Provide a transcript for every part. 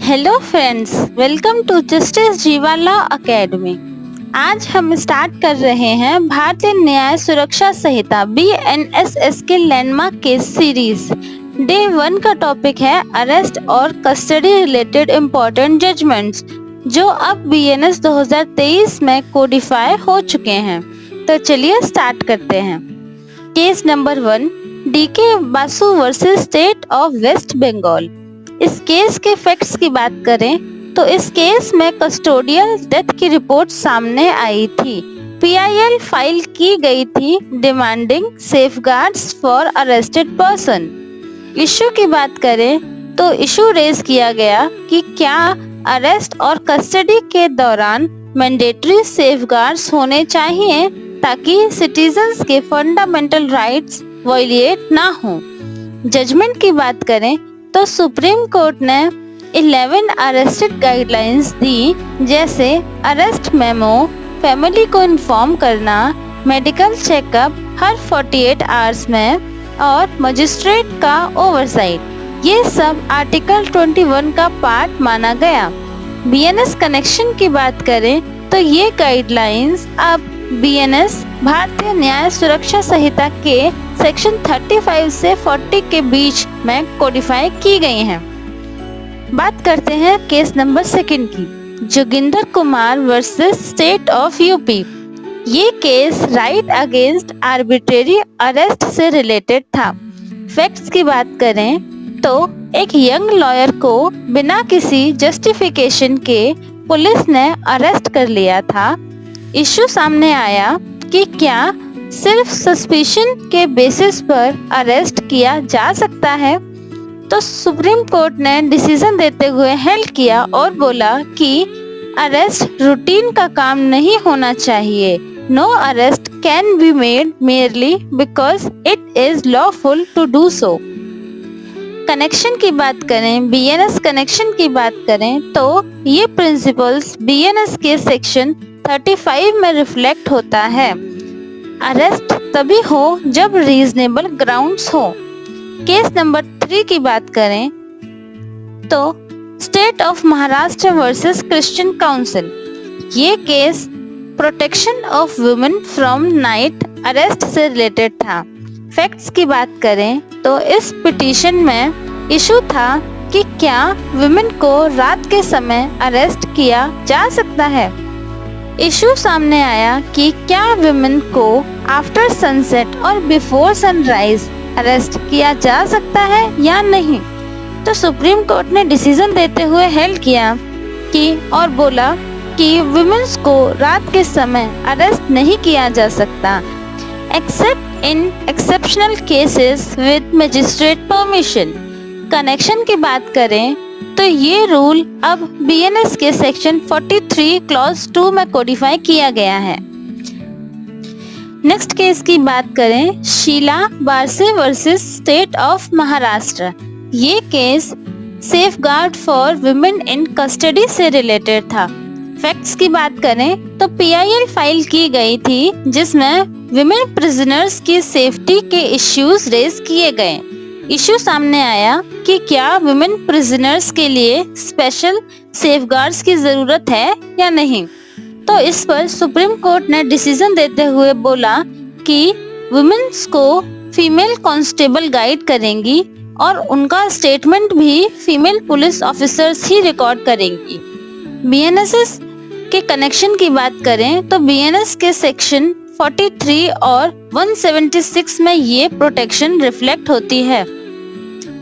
Hello friends, welcome to justice Jeeva law academy. आज हम start कर रहे हैं भारतीय न्याय सुरक्षा संहिता BNSS के लैंडमार्क केस सीरीज। डे 1 का टॉपिक है अरेस्ट और कस्टडी रिलेटेड इम्पोर्टेंट जजमेंट्स, जो अब BNS 2023 में कोडिफाई हो चुके हैं। तो चलिए स्टार्ट करते हैं। Case number 1, DK Basu versus state of West Bengal. इस केस के फैक्ट्स की बात करें तो इस केस में कस्टोडियल डेथ की रिपोर्ट सामने आई थी। PIL फाइल की गई थी demanding safeguards for arrested person. Issue की बात करें तो इशू रेज किया गया कि क्या अरेस्ट और कस्टडी के दौरान मैंडेटरी सेफगार्ड्स होने चाहिए ताकि सिटीजन्स के फंडामेंटल राइट्स वायलेट ना हो। जजमेंट की बात करें तो सुप्रीम कोर्ट ने 11 अरेस्टेड गाइडलाइंस दी, जैसे अरेस्ट मेमो, फैमिली को इन्फॉर्म करना, मेडिकल चेकअप हर 48 आवर्स में और मजिस्ट्रेट का ओवरसाइट। ये सब आर्टिकल 21 का पार्ट माना गया। BNS कनेक्शन की बात करें तो ये गाइडलाइंस अब BNS भारतीय न्याय सुरक्षा संहिता के सेक्शन 35 से 40 के बीच में कोडिफाई की गई हैं। बात करते हैं केस नंबर 2 की, Joginder Kumar versus state of UP. ये case right against arbitrary arrest से रिलेटेड था। फैक्ट्स की बात करें तो एक यंग लॉयर को बिना किसी जस्टिफिकेशन के पुलिस ने अरेस्ट कर लिया था। इशू सामने आया कि क्या सिर्फ सस्पिशन के बेसिस पर अरेस्ट किया जा सकता है। तो सुप्रीम कोर्ट ने डिसीजन देते हुए हेल्ड किया और बोला कि अरेस्ट रूटीन का काम नहीं होना चाहिए। No arrest can be made merely because it is lawful to do so। Connection की बात करें, BNS कनेक्शन की बात करें तो ये प्रिंसिपल्स BNS के सेक्शन 35 में रिफ्लेक्ट होता है। अरेस्ट तभी हो जब रीजनेबल ग्राउंड्स हो। केस नंबर 3 की बात करें तो state of Maharashtra versus Christian council. ये case protection of women from night arrest से रिलेटेड था। फैक्ट्स की बात करें तो इस पिटीशन में इशू था कि क्या वुमेन को रात के समय अरेस्ट किया जा सकता है। इशू सामने आया कि क्या वुमेन को आफ्टर सनसेट और बिफोर सनराइज अरेस्ट किया जा सकता है या नहीं। तो सुप्रीम कोर्ट ने डिसीजन देते हुए हेल्ड किया कि और बोला कि वुमेन्स को रात के समय अरेस्ट नहीं किया जा सकता accept in exceptional cases with magistrate permission. Connection की बात करें तो ये रूल अब BNS के सेक्शन 43 क्लॉज 2 में कोडिफाई किया गया है। नेक्स्ट केस की बात करें, शीला बारसे वर्सेस स्टेट ऑफ महाराष्ट्र। ये case safeguard for women in custody से रिलेटेड था। फैक्ट्स की बात करें तो PIL फाइल की गई थी, जिसमें वुमेन प्रिजनर्स की सेफ्टी के इश्यूज रेज किए गए। इशू सामने आया कि क्या वुमेन प्रिजनर्स के लिए स्पेशल सेफगार्ड्स की जरूरत है या नहीं। तो इस पर सुप्रीम कोर्ट ने डिसीजन देते हुए बोला कि वुमेन्स को फीमेल कांस्टेबल गाइड करेंगी और उनका स्टेटमेंट भी फीमेल पुलिस ऑफिसर्स ही रिकॉर्ड करेंगी। BNS के कनेक्शन की बात करें तो BNS के सेक्शन 43 और 176 में ये प्रोटेक्शन रिफ्लेक्ट होती है।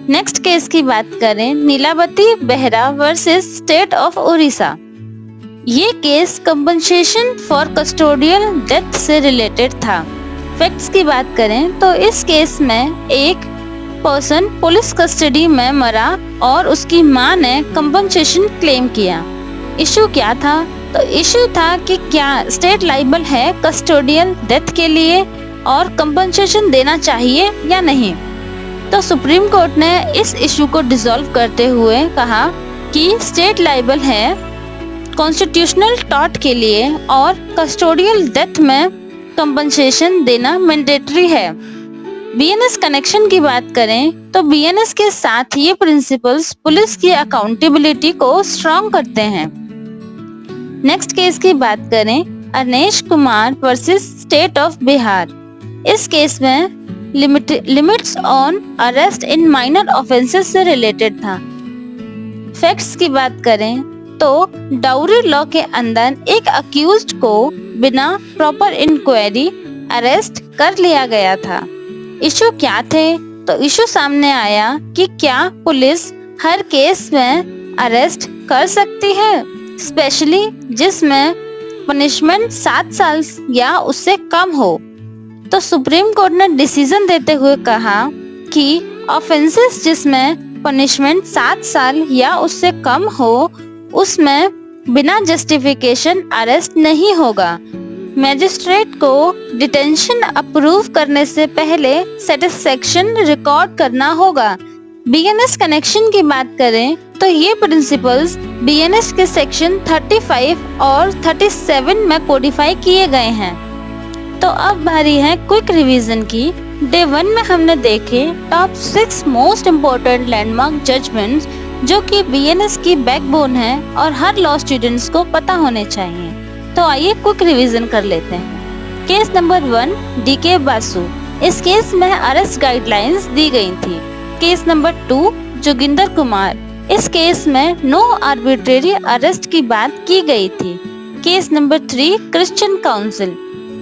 नेक्स्ट केस की बात करें, Nilavati Behera versus state of Orissa. ये case compensation for custodial death से रिलेटेड था। फैक्ट्स की बात करें तो इस केस में एक पर्सन पुलिस कस्टडी में मरा और उसकी मां ने कंपनसेशन क्लेम किया। इशू क्या था? तो इशू था कि क्या स्टेट लाइबल है कस्टोडियल डेथ के लिए और कंपनसेशन देना चाहिए या नहीं। तो सुप्रीम कोर्ट ने इस इशू को डिसॉल्व करते हुए कहा कि स्टेट लाइबल है कॉन्स्टिट्यूशनल टॉर्ट के लिए और कस्टोडियल डेथ में कंपनसेशन देना मैंडेटरी है। बीएनएस कनेक्शन की बात करें तो बीएनएस के साथ ये प्रिंसिपल्स पुलिस की अकाउंटेबिलिटी को स्ट्रॉन्ग करते हैं। नेक्स्ट केस की बात करें Anesh Kumar versus state of Bihar. इस केस में limits on arrest in minor offences से रिलेटेड था। फैक्ट्स की बात करें तो डाउरी लॉ के अंदर एक अक्यूज्ड को बिना प्रॉपर इंक्वायरी अरेस्ट कर लिया गया था। इशू क्या थे? तो इशू सामने आया कि क्या पुलिस हर केस में अरेस्ट कर सकती है, स्पेशली जिसमें पनिशमेंट 7 साल या उससे कम हो। तो सुप्रीम कोर्ट ने डिसीजन देते हुए कहा कि ऑफेंसेस जिसमें पनिशमेंट 7 साल या उससे कम हो उसमें बिना जस्टिफिकेशन अरेस्ट नहीं होगा। मैजिस्ट्रेट को डिटेंशन अप्रूव करने से पहले सेटिस्फेक्शन रिकॉर्ड करना होगा। बीएनएस कनेक्शन की बात करें तो ये प्रिंसिपल्स बीएनएस के सेक्शन 35 और 37 में कोडिफाई किए गए हैं। तो अब बारी है क्विक रिवीजन की। डे 1 में हमने देखे top 6 most important landmark judgments जो कि बीएनएस की बैकबोन है और हर लॉ स्टूडेंट्स को पता होने चाहिए। तो आइए क्विक रिवीजन कर लेते हैं। केस नंबर 1 डीके बासु। इस केस में अरेस्ट गाइडलाइंस दी गई थी। Case number 2 Joginder Kumar. इस केस में नो आर्बिट्रेरी अरेस्ट की बात की गई थी। Case number 3 Christian council.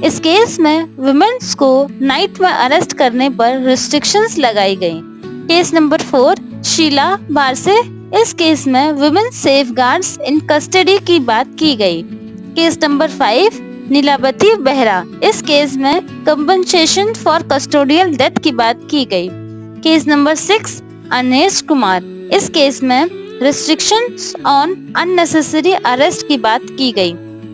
इस केस में वुमेन्स को नाइट में अरेस्ट करने पर रिस्ट्रिक्शंस लगाई गई। केस नंबर 4 शीला बारसे। इस केस में वुमेन सेफगार्ड्स इन कस्टडी की बात की गई। Case number 5 Nilavati Behera. इस केस में कंपनसेशन फॉर कस्टोडियल डेथ की बात की गई। Case number 6 Anesh Kumar. इस केस में रिस्ट्रिक्शंस ऑन अननेसेसरी अरेस्ट की बात की गई।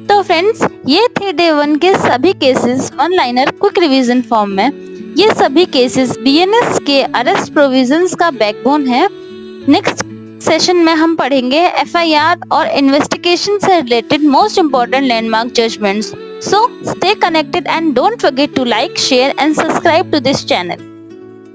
तो फ्रेंड्स, ये थे डे 1 के सभी cases one-liner quick revision form में। ये सभी केसेस बीएनएस के अरेस्ट प्रोविजंस का बैकबोन है। नेक्स्ट सेशन में हम पढ़ेंगे एफआईआर और इन्वेस्टिगेशन से related most important landmark judgments. So stay connected and don't forget to like, share and subscribe to this channel.